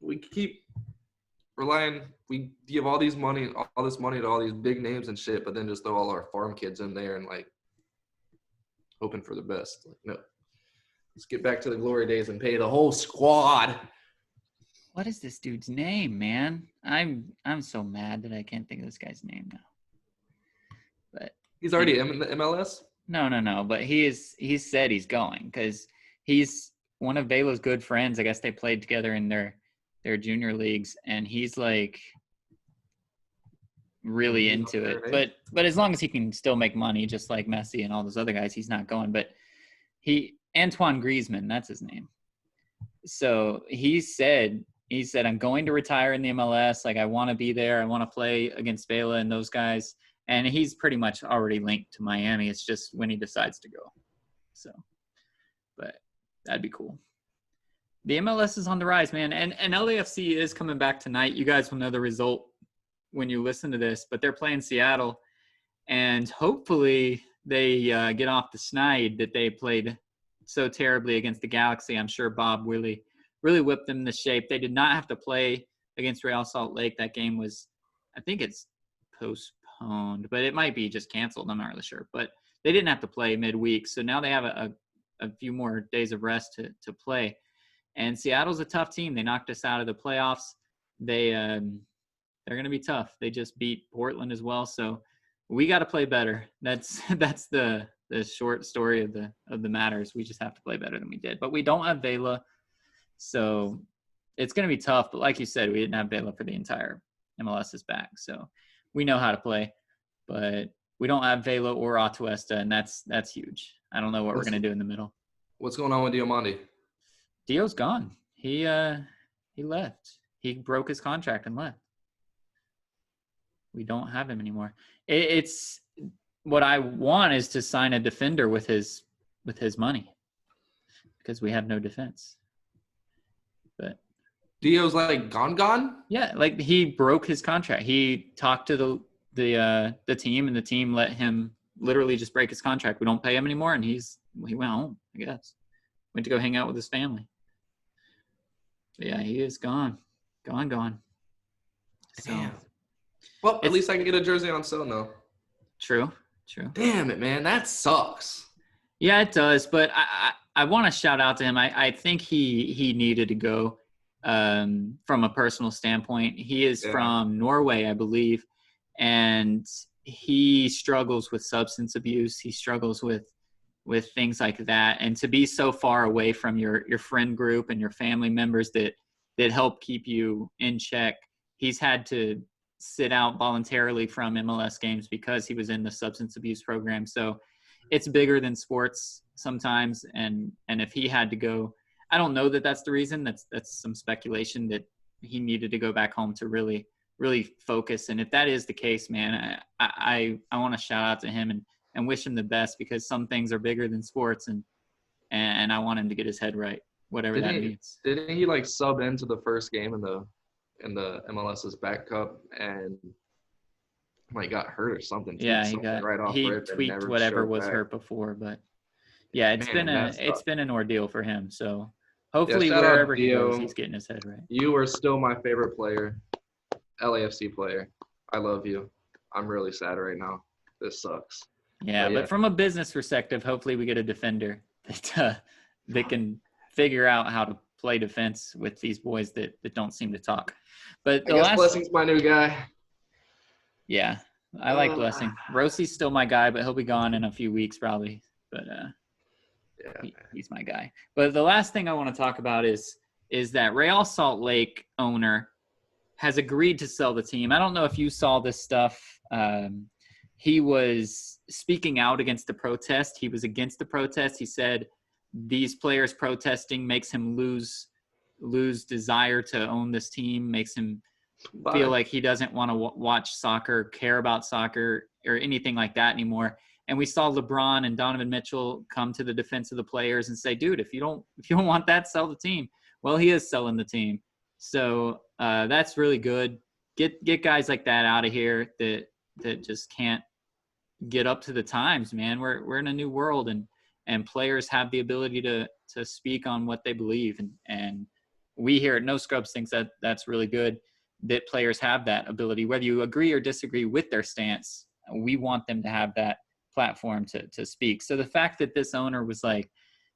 We keep relying – we give all this money to all these big names and shit, but then just throw all our farm kids in there and, like, hoping for the best. Like, no. Let's get back to the glory days and pay the whole squad. What is this dude's name, man? I'm so mad that I can't think of this guy's name now. But he's already in the MLS? No. But he said he's going because he's one of Vela's good friends. I guess they played together in their junior leagues, and he's like really into it. But as long as he can still make money, just like Messi and all those other guys, he's not going. But Antoine Griezmann, that's his name. So he said, I'm going to retire in the MLS. Like, I want to be there. I want to play against Vela and those guys. And he's pretty much already linked to Miami. It's just when he decides to go. So, but that'd be cool. The MLS is on the rise, man. And LAFC is coming back tonight. You guys will know the result when you listen to this, but they're playing Seattle. And hopefully they get off the schneid that they played so terribly against the Galaxy. I'm sure Bob really whipped them into shape. They did not have to play against Real Salt Lake. That game was, I think it's postponed, but it might be just canceled. I'm not really sure. But they didn't have to play midweek. So now they have a few more days of rest to play. And Seattle's a tough team. They knocked us out of the playoffs. They're going to be tough. They just beat Portland as well. So we got to play better. That's the short story of the matters. We just have to play better than we did. But we don't have Vela. So it's going to be tough. But like you said, we didn't have Vela for the entire MLS is back. So we know how to play. But we don't have Vela or Atuesta, and that's huge. I don't know what we're going to do in the middle. What's going on with Diomande? Dio's gone. He left. He broke his contract and left. We don't have him anymore. It's what I want is to sign a defender with his money because we have no defense. But Dio's like gone? Yeah, like he broke his contract. He talked to the team, and the team let him literally just break his contract. We don't pay him anymore, and he went home, I guess. Went to go hang out with his family. Yeah, he is gone. Gone. So Damn. Well, at least I can get a jersey on sale now. true. Damn it, man. That sucks. Yeah, it does. But I want to shout out to him. I think he needed to go from a personal standpoint. He is from Norway, I believe, and he struggles with substance abuse. He struggles with things like that. And to be so far away from your friend group and your family members that help keep you in check, he's had to sit out voluntarily from MLS games because he was in the substance abuse program. So it's bigger than sports sometimes. And if he had to go, I don't know that that's the reason. That's some speculation that he needed to go back home to really focus. And if that is the case, man, I want to shout out to him and wish him the best, because some things are bigger than sports, and I want him to get his head right, whatever that means. Didn't he like sub into the first game in the MLS's back cup and like got hurt or something? Yeah, he tweaked whatever was hurt before, but yeah, it's been an ordeal for him. So hopefully wherever he goes, he's getting his head right. You are still my favorite player, LAFC player. I love you. I'm really sad right now. This sucks. Yeah, but from a business perspective, hopefully we get a defender that can figure out how to play defense with these boys that don't seem to talk. But I guess Blessing's my new guy. Yeah, I like Blessing. Rossi's still my guy, but he'll be gone in a few weeks probably. But he's my guy. But the last thing I want to talk about is that Real Salt Lake owner has agreed to sell the team. I don't know if you saw this stuff. He was speaking out against the protest. He was against the protest. He said these players protesting makes him lose desire to own this team, makes him feel like he doesn't want to watch soccer, care about soccer, or anything like that anymore. And we saw LeBron and Donovan Mitchell come to the defense of the players and say, dude, if you don't want that, sell the team. Well, he is selling the team. So that's really good. Get guys like that out of here that just can't get up to the times, man. We're in a new world, and players have the ability to speak on what they believe. And we here at No Scrubs thinks that that's really good, that players have that ability. Whether you agree or disagree with their stance, we want them to have that platform to speak. So the fact that this owner was like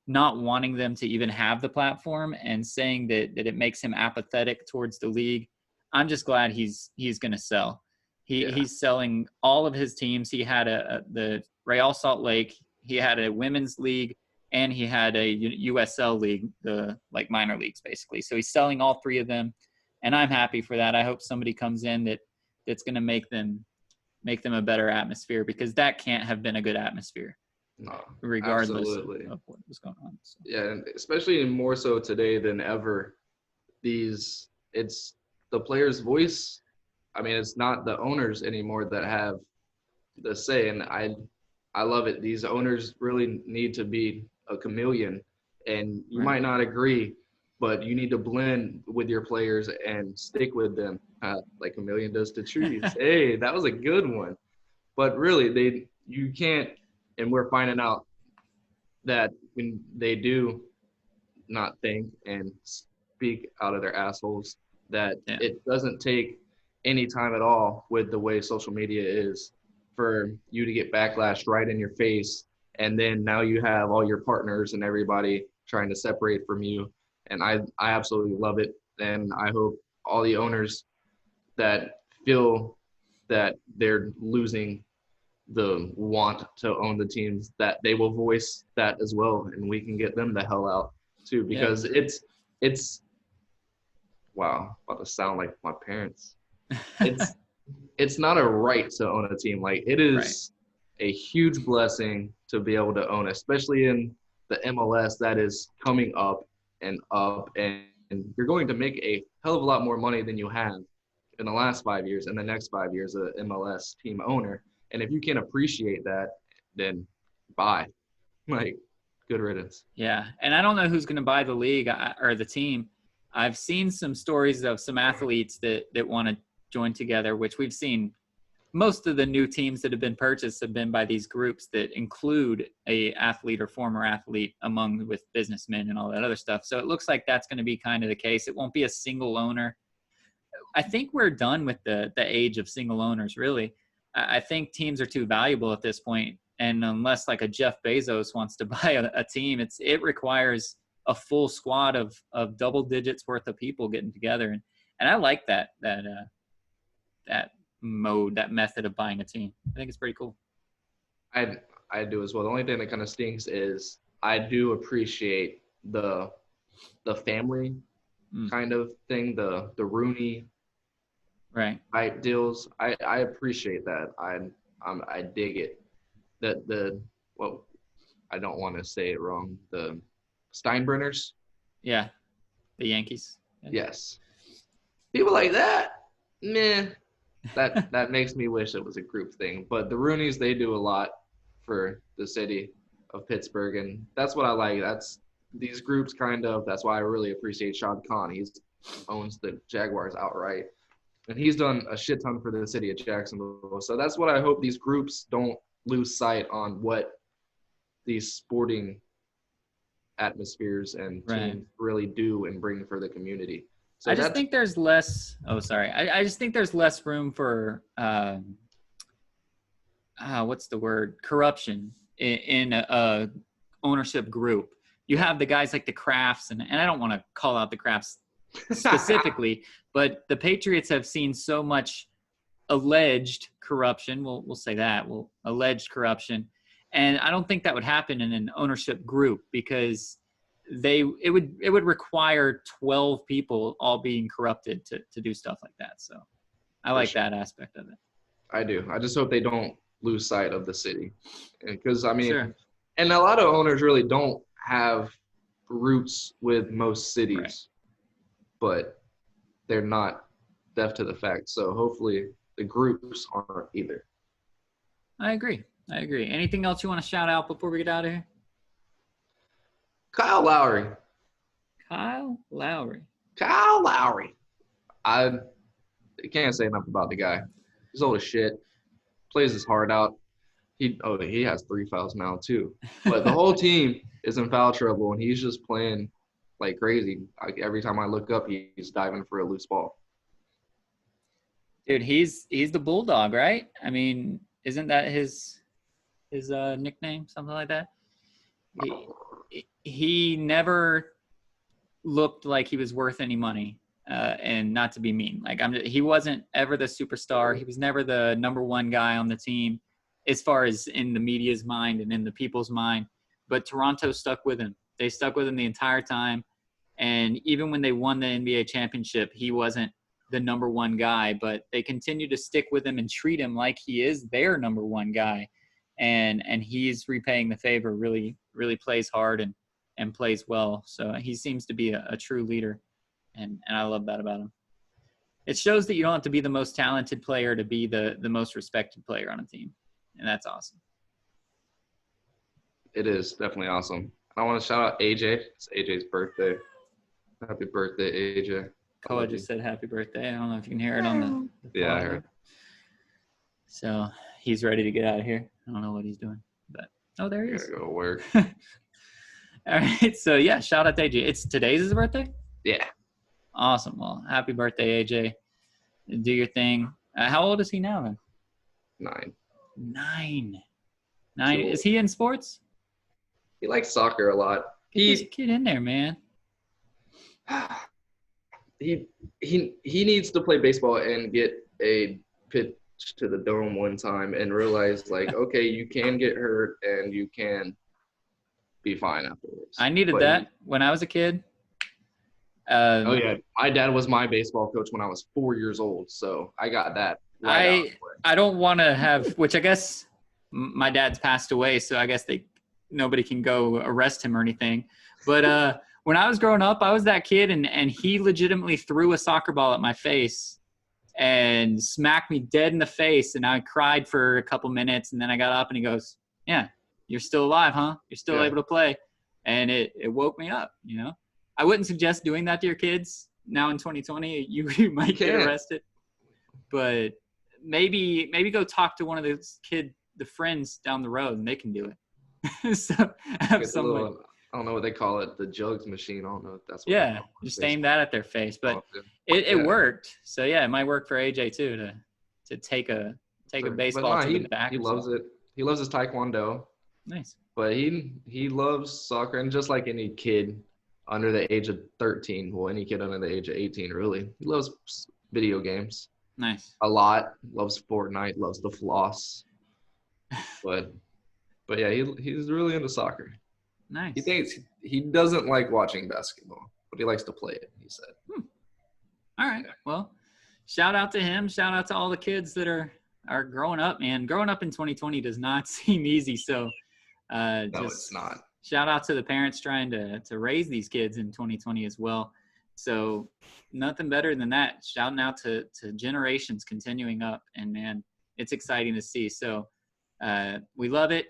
not wanting them to even have the platform and saying that it makes him apathetic towards the league, I'm just glad he's going to sell. He's selling all of his teams. He had the Real Salt Lake. He had a women's league, and he had a USL league, the like minor leagues basically. So he's selling all three of them, and I'm happy for that. I hope somebody comes in that's going to make them a better atmosphere, because that can't have been a good atmosphere. No, regardless of what was going on. So. Yeah, and especially more so today than ever. It's the players' voice. I mean, it's not the owners anymore that have the say, and I love it. These owners really need to be a chameleon, and you might not agree, but you need to blend with your players and stick with them, like chameleon does to trees. Hey, that was a good one. But really, you can't, and we're finding out that when they do not think and speak out of their assholes, that it doesn't take any time at all with the way social media is for you to get backlash right in your face. And then now you have all your partners and everybody trying to separate from you. And I absolutely love it. And I hope all the owners that feel that they're losing the want to own the teams, that they will voice that as well, and we can get them the hell out too, because it's wow, about to sound like my parents. It's not a right to own a team. Like, it is a huge blessing to be able to own, especially in the MLS that is coming up, and you're going to make a hell of a lot more money than you have in the last 5 years and the next 5 years as an MLS team owner. And if you can appreciate that, then buy. Like, good riddance. Yeah, and I don't know who's going to buy the league or the team. I've seen some stories of some athletes that want to join together, which we've seen most of the new teams that have been purchased have been by these groups that include a athlete or former athlete among with businessmen and all that other stuff. So it looks like that's going to be kind of the case. It won't be a single owner. I think we're done with the age of single owners, really. I think teams are too valuable at this point. And unless like a Jeff Bezos wants to buy a team, it requires a full squad of double digits worth of people getting together. And I like that method of buying a team. I think it's pretty cool. I do as well. The only thing that kind of stinks is I do appreciate the family kind of thing, the Rooney type deals. I appreciate that. I dig it. Well, I don't want to say it wrong. The Steinbrenners. Yeah, the Yankees. Yeah. Yes. People like that, meh. That makes me wish it was a group thing. But the Rooneys, they do a lot for the city of Pittsburgh, and that's what I like. That's these groups kind of. That's why I really appreciate Shad Khan. He owns the Jaguars outright, and he's done a shit ton for the city of Jacksonville. So that's what I hope these groups don't lose sight on what these sporting atmospheres and teams really do and bring for the community. So I just think there's less. Oh, sorry. I just think there's less room for what's the word? Corruption in a ownership group. You have the guys like the Crafts, and I don't want to call out the Crafts specifically, but the Patriots have seen so much alleged corruption. We'll say that. Alleged corruption, and I don't think that would happen in an ownership group because it would require 12 people all being corrupted to do stuff like that. So I like that aspect of it. I do. I just hope they don't lose sight of the city. Because, I mean, Sure. And a lot of owners really don't have roots with most cities, but they're not deaf to the fact. So hopefully the groups aren't either. I agree. Anything else you want to shout out before we get out of here? Kyle Lowry. Kyle Lowry. I can't say enough about the guy. He's old as shit. Plays his heart out. He has 3 fouls now too. But the whole team is in foul trouble, and he's just playing like crazy. Every time I look up, he's diving for a loose ball. Dude, he's the Bulldog, right? I mean, isn't that his nickname, something like that? He never looked like he was worth any money, and not to be mean. Like he wasn't ever the superstar. He was never the number one guy on the team, as far as in the media's mind and in the people's mind. But Toronto stuck with him. They stuck with him the entire time, and even when they won the NBA championship, he wasn't the number one guy. But they continued to stick with him and treat him like he is their number one guy, and he's repaying the favor. Really, really plays hard and plays well. So he seems to be a true leader, and I love that about him. It shows that you don't have to be the most talented player to be the most respected player on a team, and that's awesome. It is definitely awesome. I want to shout out AJ. It's AJ's birthday. Happy birthday, AJ. Koa just said happy birthday. I don't know if you can hear it on the Yeah, I heard. So he's ready to get out of here. I don't know what he's doing, but there he is. Gotta go to work. All right, so yeah, shout out to AJ. Today's his birthday? Yeah. Awesome. Well, happy birthday, AJ. Do your thing. How old is he now, then? 9. 9. Cool. Is he in sports? He likes soccer a lot. Get in there, man. He needs to play baseball and get a pitch to the dome one time and realize, like, okay, you can get hurt and you can be fine afterwards. I needed that when I was a kid. Oh yeah, my dad was my baseball coach when I was 4 years old, so I got that. I don't want to have, which I guess my dad's passed away, so I guess nobody can go arrest him or anything. But when I was growing up, I was that kid, and he legitimately threw a soccer ball at my face and smacked me dead in the face, and I cried for a couple minutes, and then I got up, and he goes, "Yeah, you're still alive, huh? You're still able to play." And it woke me up, you know? I wouldn't suggest doing that to your kids now in 2020. You might get arrested. But maybe go talk to one of the friends down the road, and they can do it. So have It's a some way. little, I don't know what they call it, the jugs machine. I don't know if that's what they Yeah, call it. just aim that at their face. But Baseball. it Yeah. worked. So yeah, it might work for AJ too to take a Sure. baseball But to nah, the back. he or loves something. it. He loves his taekwondo, Nice. but he loves soccer, and just like any kid under the age of 13, well, any kid under the age of 18, really, he loves video games Nice. a lot. Loves Fortnite, loves the floss, but yeah, he's really into soccer. Nice. He thinks he doesn't like watching basketball, but he likes to play it. He said. All right. Well, shout out to him. Shout out to all the kids that are growing up, man. Growing up in 2020 does not seem easy. So No, just it's not. shout out to the parents trying to raise these kids in 2020 as well. So nothing better than that. Shouting out to generations continuing up. And, man, it's exciting to see. So we love it.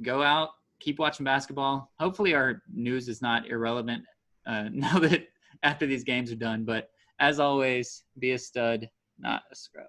Go out. Keep watching basketball. Hopefully our news is not irrelevant now that after these games are done. But as always, be a stud, not a scrub.